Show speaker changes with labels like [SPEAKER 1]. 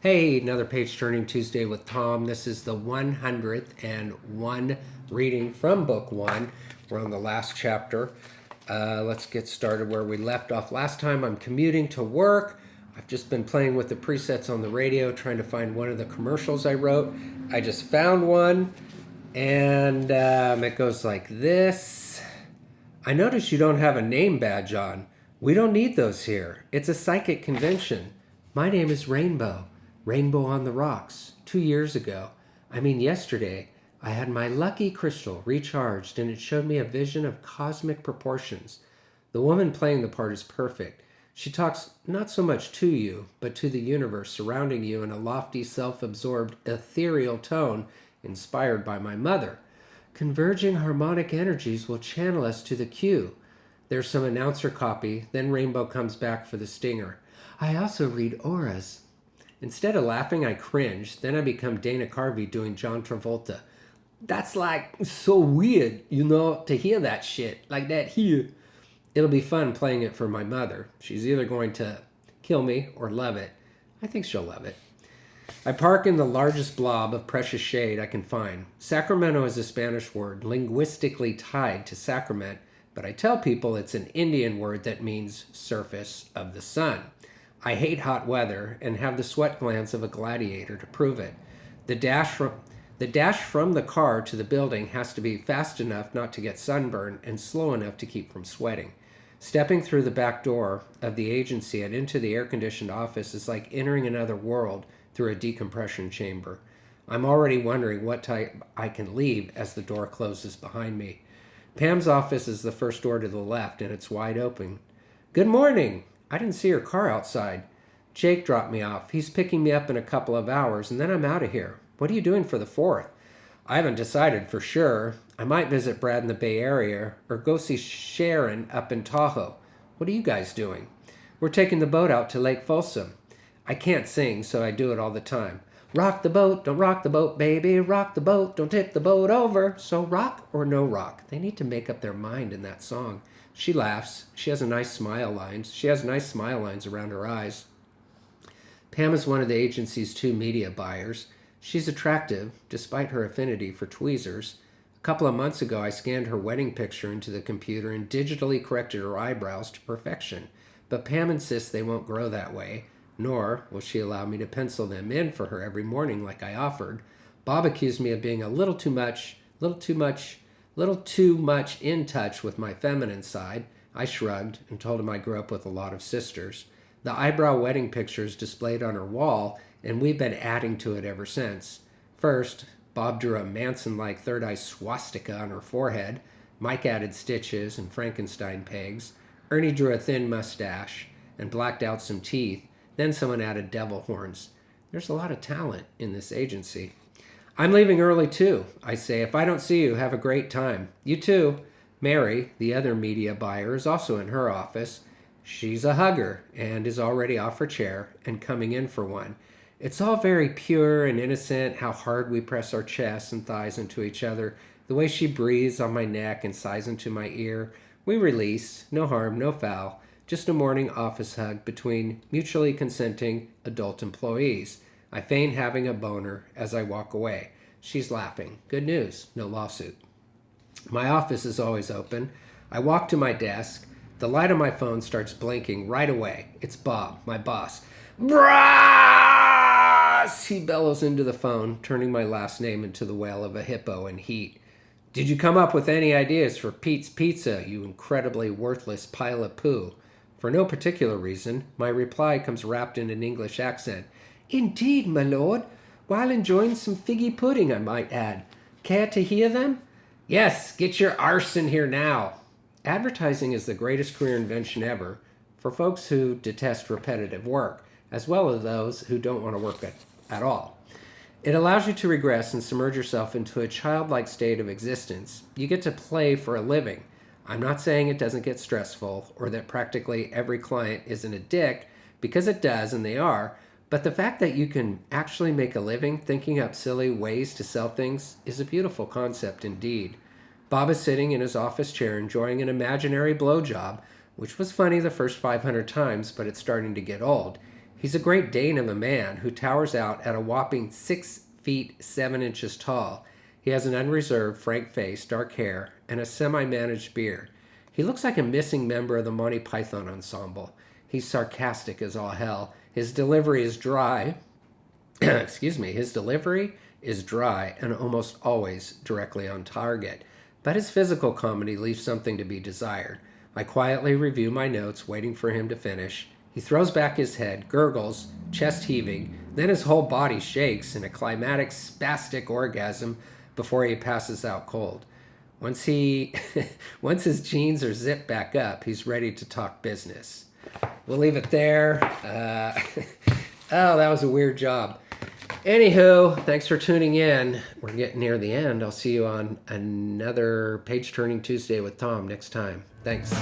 [SPEAKER 1] Hey, another page turning Tuesday with Tom. This is the 101 reading from book one. We're on the last chapter. Let's get started where we left off last time. I'm commuting to work. I've just been playing with the presets on the radio, trying to find one of the commercials I wrote. I just found one, and it goes like this. I notice you don't have a name badge on. We don't need those here. It's a psychic convention. My name is Rainbow. Rainbow on the Rocks. 2 years ago, yesterday, I had my lucky crystal recharged and it showed me a vision of cosmic proportions. The woman playing the part is perfect. She talks not so much to you, but to the universe surrounding you in a lofty, self-absorbed, ethereal tone inspired by my mother. Converging harmonic energies will channel us to the cue. There's some announcer copy, then Rainbow comes back for the stinger. I also read auras. Instead of laughing, I cringe. Then I become Dana Carvey doing John Travolta. That's like so weird, to hear that shit like that here. It'll be fun playing it for my mother. She's either going to kill me or love it. I think she'll love it. I park in the largest blob of precious shade I can find. Sacramento is a Spanish word, linguistically tied to sacrament, but I tell people it's an Indian word that means surface of the sun. I hate hot weather and have the sweat glands of a gladiator to prove it. The dash from the car to the building has to be fast enough not to get sunburned and slow enough to keep from sweating. Stepping through the back door of the agency and into the air-conditioned office is like entering another world through a decompression chamber. I'm already wondering what type I can leave as the door closes behind me. Pam's office is the first door to the left and it's wide open. Good morning! I didn't see your car outside. Jake dropped me off. He's picking me up in a couple of hours, and then I'm out of here. What are you doing for the 4th? I haven't decided for sure. I might visit Brad in the Bay Area, or go see Sharon up in Tahoe. What are you guys doing? We're taking the boat out to Lake Folsom. I can't sing, so I do it all the time. Rock the boat, don't rock the boat, baby. Rock the boat, don't tip the boat over. So rock or no rock? They need to make up their mind in that song. She laughs. She has nice smile lines around her eyes. Pam is one of the agency's 2 media buyers. She's attractive, despite her affinity for tweezers. A couple of months ago, I scanned her wedding picture into the computer and digitally corrected her eyebrows to perfection. But Pam insists they won't grow that way, nor will she allow me to pencil them in for her every morning like I offered. Bob accused me of being a little too much in touch with my feminine side. I shrugged and told him I grew up with a lot of sisters. The eyebrow wedding picture is displayed on her wall, and we've been adding to it ever since. First, Bob drew a Manson-like third-eye swastika on her forehead. Mike added stitches and Frankenstein pegs. Ernie drew a thin mustache and blacked out some teeth. Then someone added devil horns. There's a lot of talent in this agency. I'm leaving early too, I say. If I don't see you, have a great time. You too. Mary, the other media buyer, is also in her office. She's a hugger and is already off her chair and coming in for one. It's all very pure and innocent, how hard we press our chests and thighs into each other, the way she breathes on my neck and sighs into my ear. We release, no harm, no foul, just a morning office hug between mutually consenting adult employees. I feign having a boner as I walk away. She's laughing. Good news, no lawsuit. My office is always open. I walk to my desk. The light on my phone starts blinking right away. It's Bob, my boss. Brass! He bellows into the phone, turning my last name into the wail of a hippo in heat. Did you come up with any ideas for Pete's Pizza, you incredibly worthless pile of poo? For no particular reason, my reply comes wrapped in an English accent. Indeed, my lord. While enjoying some figgy pudding, I might add. Care to hear them? Yes, get your arse in here now. Advertising is the greatest career invention ever for folks who detest repetitive work, as well as those who don't want to work at all. It allows you to regress and submerge yourself into a childlike state of existence. You get to play for a living. I'm not saying it doesn't get stressful or that practically every client isn't a dick, because it does, and they are. But the fact that you can actually make a living thinking up silly ways to sell things is a beautiful concept indeed. Bob is sitting in his office chair enjoying an imaginary blowjob, which was funny the first 500 times, but it's starting to get old. He's a Great Dane of a man who towers out at a whopping 6 feet 7 inches tall. He has an unreserved, frank face, dark hair, and a semi-managed beard. He looks like a missing member of the Monty Python ensemble. He's sarcastic as all hell. His delivery is dry. Excuse me. His delivery is dry and almost always directly on target. But his physical comedy leaves something to be desired. I quietly review my notes, waiting for him to finish. He throws back his head, gurgles, chest heaving, then his whole body shakes in a climatic spastic orgasm before he passes out cold. Once his jeans are zipped back up, he's ready to talk business. We'll leave it there. Oh, that was a weird job. Anywho, thanks for tuning in. We're getting near the end. I'll see you on another Page Turning Tuesday with Tom next time. Thanks.